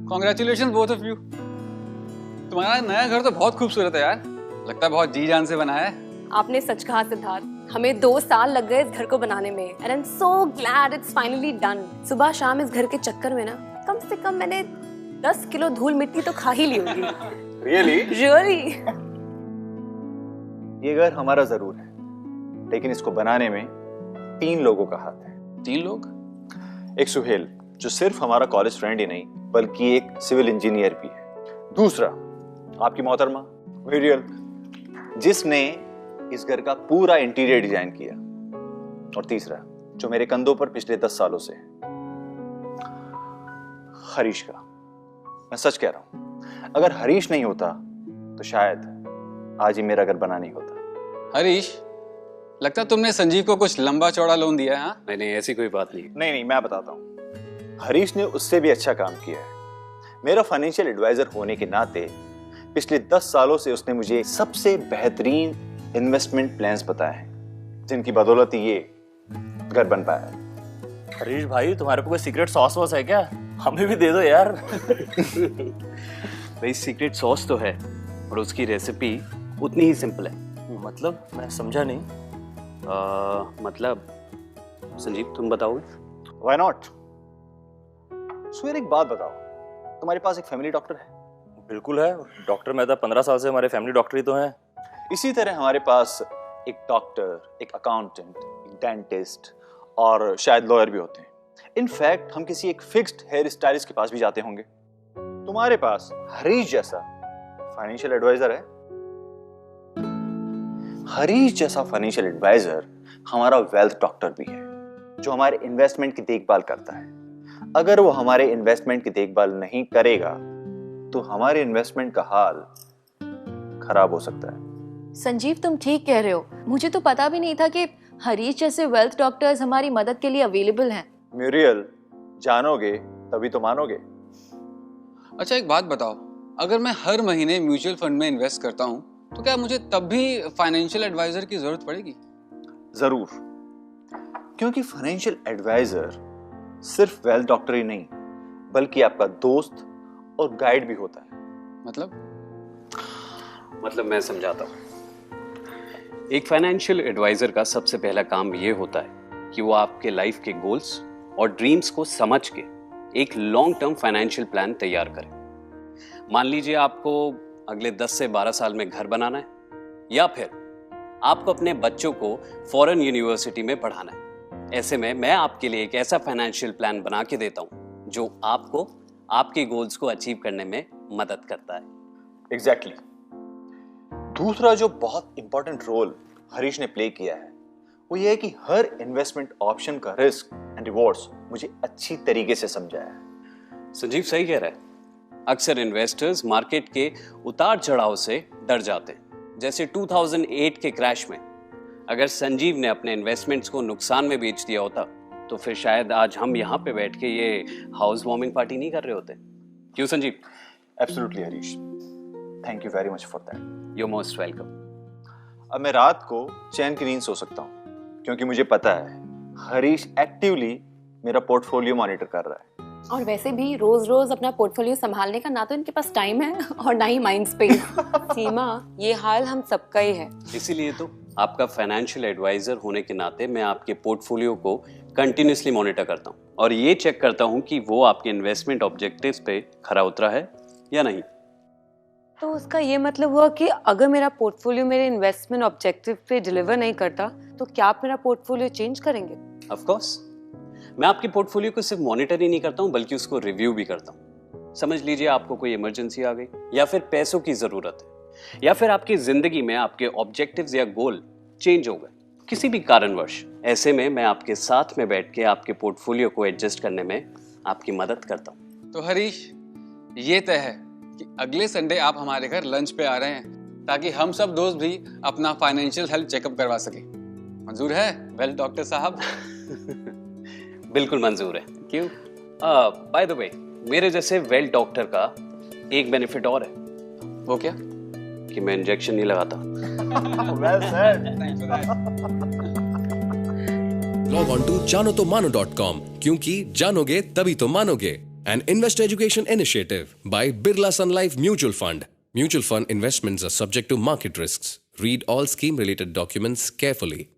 Congratulation both of you. तुम्हारा नया घर तो बहुत खूबसूरत है यार, लगता है बहुत जी जान से बना है। आपने सच कहा सिद्धार्थ, हमें 2 साल लग गए इस घर को बनाने में and I am so glad it's finally done. सुबह शाम इस घर के चक्कर में ना कम से कम मैंने 10 किलो धूल मिट्टी तो खा ही ली होगी। रियली ये घर हमारा जरूर है, लेकिन इसको बनाने में 3 लोगों का हाथ है। 3 लोग? एक सुहेल, जो सिर्फ हमारा कॉलेज फ्रेंड ही नहीं बल्कि एक सिविल इंजीनियर भी है। दूसरा आपकी मोहतरमा मीरियल, जिसने इस घर का पूरा इंटीरियर डिजाइन किया। और तीसरा जो मेरे कंधों पर पिछले 10 सालों से है, हरीश का। मैं सच कह रहा हूं, अगर हरीश नहीं होता तो शायद आज ही मेरा घर बना नहीं होता। हरीश, लगता तुमने संजीव को कुछ लंबा चौड़ा लोन दिया है? हाँ? नहीं, ऐसी कोई बात नहीं। नहीं, मैं बताता हूं। हरीश ने उससे भी अच्छा काम किया है। मेरा फाइनेंशियल एडवाइजर होने के नाते पिछले 10 सालों से उसने मुझे सबसे बेहतरीन इन्वेस्टमेंट प्लान्स बताए हैं, जिनकी बदौलत ही ये घर बन पाया है। हरीश भाई, तुम्हारे पे कोई सीक्रेट सॉस वॉस है क्या? हमें भी दे दो यार। भाई सीक्रेट सॉस तो है, और उसकी रेसिपी उतनी ही सिंपल है। मतलब मैं समझा नहीं। मतलब संजीव तुम बताओगे? Why not? सुहेल, एक बात बताओ, तुम्हारे पास एक फैमिली डॉक्टर है? बिल्कुल है, डॉक्टर मेहता 15 साल से हमारे फैमिली डॉक्टर ही तो हैं। इसी तरह हमारे पास एक डॉक्टर, एक अकाउंटेंट, एक डेंटिस्ट और शायद लॉयर भी होते हैं। इनफैक्ट हम किसी एक फिक्स्ड हेयर स्टाइलिस्ट के पास भी जाते होंगे। तुम्हारे पास हरीश जैसा फाइनेंशियल एडवाइजर है? हरीश जैसा फाइनेंशियल एडवाइजर हमारा वेल्थ डॉक्टर भी है, जो हमारे इन्वेस्टमेंट की देखभाल करता है। अगर वो हमारे इन्वेस्टमेंट की देखभाल नहीं करेगा तो हमारे इन्वेस्टमेंट का हाल खराब हो सकता है। संजीव, तुम ठीक कह रहे हो। मुझे तो पता भी नहीं था कि हरीश जैसे वेल्थ डॉक्टर्स हमारी मदद के लिए अवेलेबल हैं। म्यूरियल, जानोगे तभी तो मानोगे। अच्छा एक बात बताओ, अगर मैं हर महीने म्यूचुअल फंड में इन्वेस्ट करता हूँ तो क्या मुझे तब भी फाइनेंशियल एडवाइजर की जरूरत पड़ेगी? जरूर, क्योंकि फाइनेंशियल एडवाइजर सिर्फ वेल्थ डॉक्टर ही नहीं बल्कि आपका दोस्त और गाइड भी होता है। मतलब मैं समझाता हूँ। एक फाइनेंशियल एडवाइजर का सबसे पहला काम ये होता है कि वो आपके लाइफ के गोल्स और ड्रीम्स को समझ के एक लॉन्ग टर्म फाइनेंशियल प्लान तैयार करे। मान लीजिए आपको अगले 10 से 12 साल में घर बनाना है, या फिर आपको अपने बच्चों को फॉरेन यूनिवर्सिटी में पढ़ाना है। ऐसे में मैं आपके लिए एक ऐसा फाइनेंशियल प्लान बना के देता हूं जो आपको आपके गोल्स को अचीव करने में मदद करता है। एग्जैक्टली। दूसरा जो बहुत इंपॉर्टेंट रोल हरीश ने प्ले किया है वो ये है कि हर इन्वेस्टमेंट ऑप्शन का रिस्क एंड रिवॉर्ड्स मुझे अच्छी तरीके से समझाया है। संजीव सही कह रहा है। अक्सर इन्वेस्टर्स मार्केट के उतार चढ़ाव से डर जाते हैं। जैसे 2008 के क्रैश में अगर संजीव ने अपने इन्वेस्टमेंट्स को नुकसान में बेच दिया होता तो फिर शायद आज हम यहाँ पे बैठ के ये हाउस वार्मिंग पार्टी नहीं कर रहे होते। क्यों Sanjeev? Absolutely Harish, thank you very much for that. You most welcome. अब मैं रात को चैन की नींद सो सकता हूँ क्योंकि मुझे पता है हरीश एक्टिवली मेरा पोर्टफोलियो मॉनिटर कर रहा है। और वैसे भी रोज रोज अपना पोर्टफोलियो संभालने का ना तो इनके पास टाइम है और ना ही माइंड स्पेस। सीमा, ये हाल हम सबका ही है। इसीलिए तो आपका फाइनेंशियल एडवाइजर होने के नाते मैं आपके पोर्टफोलियो को कंटिन्यूसली मॉनिटर करता हूँ और ये चेक करता हूँ कि वो आपके इन्वेस्टमेंट ऑब्जेक्टिव्स पे खरा उतरा है या नहीं। तो उसका ये मतलब हुआ कि अगर मेरा पोर्टफोलियो मेरे इन्वेस्टमेंट ऑब्जेक्टिव पे डिलीवर नहीं करता तो क्या आप मेरा पोर्टफोलियो चेंज करेंगे? ऑफ कोर्स, मैं आपके पोर्टफोलियो को सिर्फ मॉनिटर ही नहीं करता हूँ बल्कि उसको रिव्यू भी करता हूँ। समझ लीजिए आपको कोई इमरजेंसी आ गई, या फिर पैसों की जरूरत है, या फिर आपकी जिंदगी में आपके ऑब्जेक्टिव्स या गोल चेंज हो गए किसी भी कारणवश। ऐसे में मैं आपके साथ में बैठ के आपके पोर्टफोलियो को एडजस्ट करने में आपकी मदद करता हूँ। तो हरीश, ये तय है कि अगले संडे आप हमारे घर लंच पे आ रहे हैं ताकि हम सब दोस्त भी अपना फाइनेंशियल हेल्थ चेकअप करवा सके। मंजूर है वेल डॉक्टर साहब? बिल्कुल मंजूर है। क्यों? बाय द वे, मेरे जैसे वेल डॉक्टर का एक बेनिफिट और है। वो क्या? कि मैं इंजेक्शन नहीं लगाता। Well said. Thanks for that. Log on to Jaanotomaano dot com, क्योंकि जानोगे तभी तो मानोगे। An Invest Education initiative by Birla Sun Life Mutual Fund. Mutual fund investments are subject to market risks. Read all scheme related documents carefully.